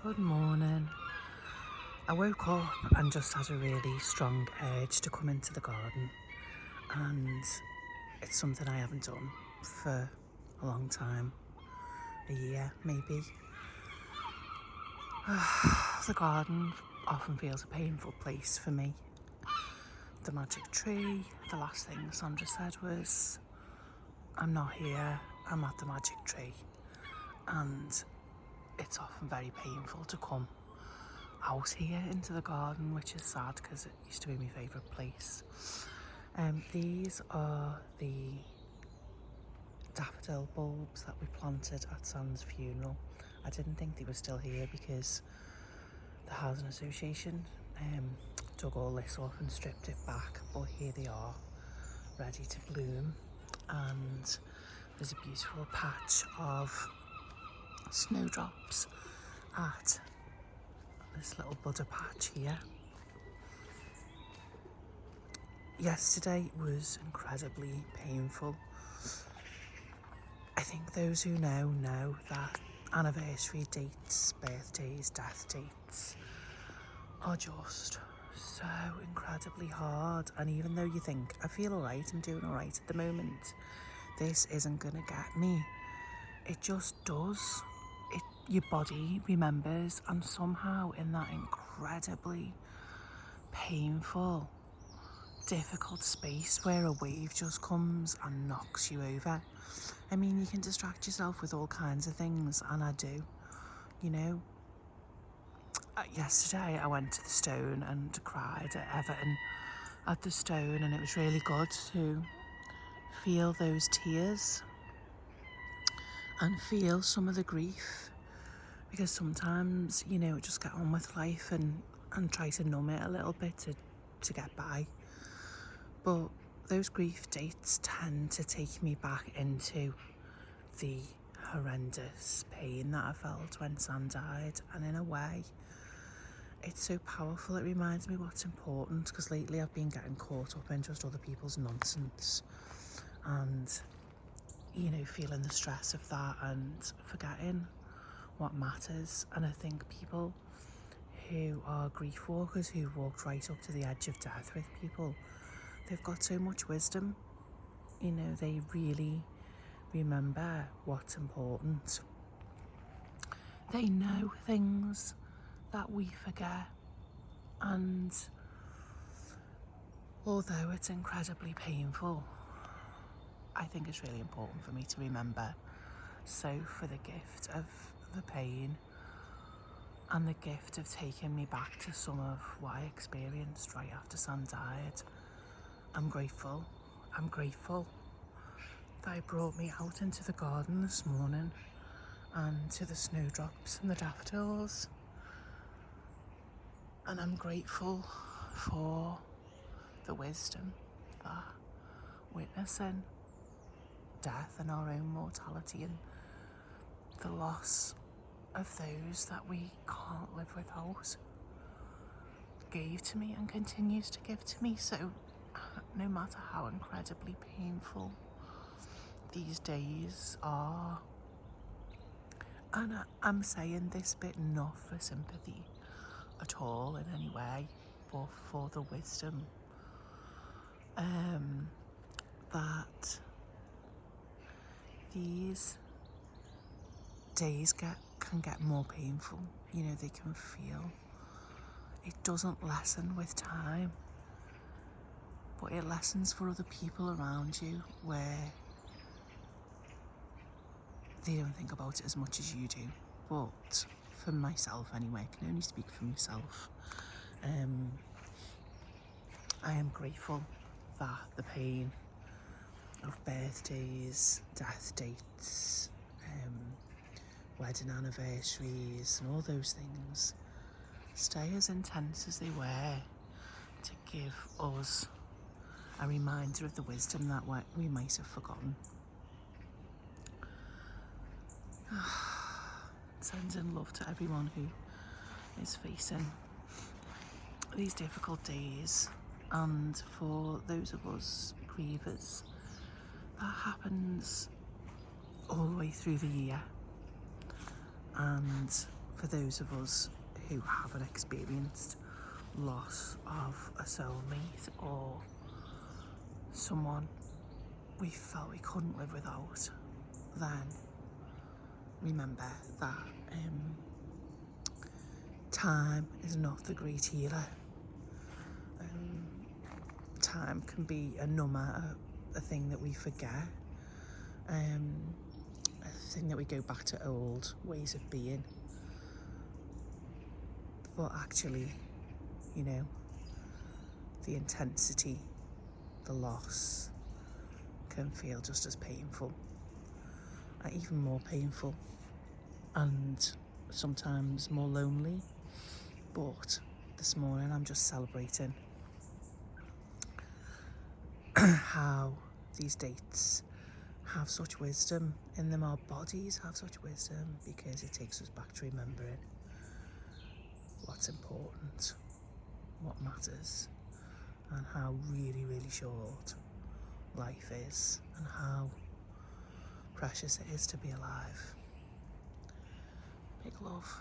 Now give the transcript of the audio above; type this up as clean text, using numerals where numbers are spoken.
Good morning. I woke up and just had a really strong urge to come into the garden, and it's something I haven't done for a long time, a year maybe. The garden often feels a painful place for me. The magic tree, the last thing Sandra said was, I'm not here, I'm at the magic tree. And it's often very painful to come out here into the garden, which is sad because it used to be my favourite place. These are the daffodil bulbs that we planted at Sam's funeral. I didn't think they were still here because the housing association dug all this off and stripped it back, but here they are, ready to bloom. And there's a beautiful patch of snowdrops at this little buddha patch here. Yesterday was incredibly painful. I think those who know that anniversary dates, birthdays, death dates are just so incredibly hard. And even though you think, I feel alright, I'm doing alright at the moment, this isn't gonna get me, it just does. Your body remembers, and somehow in that incredibly painful, difficult space where a wave just comes and knocks you over. I mean, you can distract yourself with all kinds of things, and I do, you know. Yesterday I went to the Stone and cried at Everton at the Stone, and it was really good to feel those tears and feel some of the grief, because sometimes, you know, just get on with life and try to numb it a little bit to get by. But those grief dates tend to take me back into the horrendous pain that I felt when Sam died, and in a way it's so powerful. It reminds me what's important, because lately I've been getting caught up in just other people's nonsense and, you know, feeling the stress of that and forgetting what matters. And I think people who are grief walkers, who've walked right up to the edge of death with people, they've got so much wisdom. You know, they really remember what's important. They know things that we forget, and although it's incredibly painful, I think it's really important for me to remember. So for the gift of the pain and the gift of taking me back to some of what I experienced right after Sam died, I'm grateful. I'm grateful that it brought me out into the garden this morning and to the snowdrops and the daffodils. And I'm grateful for the wisdom that witnessing death and our own mortality and the loss of those that we can't live without gave to me and continues to give to me. So no matter how incredibly painful these days are, and I'm saying this bit not for sympathy at all in any way, but for the wisdom that these days can get more painful. You know, they can feel, it doesn't lessen with time, but it lessens for other people around you where they don't think about it as much as you do. But for myself anyway, I can only speak for myself, I am grateful that the pain of birthdays, death dates, wedding anniversaries and all those things stay as intense as they were, to give us a reminder of the wisdom that we might have forgotten. Sending love to everyone who is facing these difficult days, and for those of us grievers, that happens all the way through the year. And for those of us who haven't experienced loss of a soulmate or someone we felt we couldn't live without, then remember that time is not the great healer. Time can be a number, a thing that we forget, a thing that we go back to old ways of being. But actually, you know, the intensity, the loss can feel just as painful, even more painful, and sometimes more lonely. But this morning I'm just celebrating how these dates have such wisdom in them. Our bodies have such wisdom because it takes us back to remembering what's important, what matters, and how really, really short life is, and how precious it is to be alive. Big love.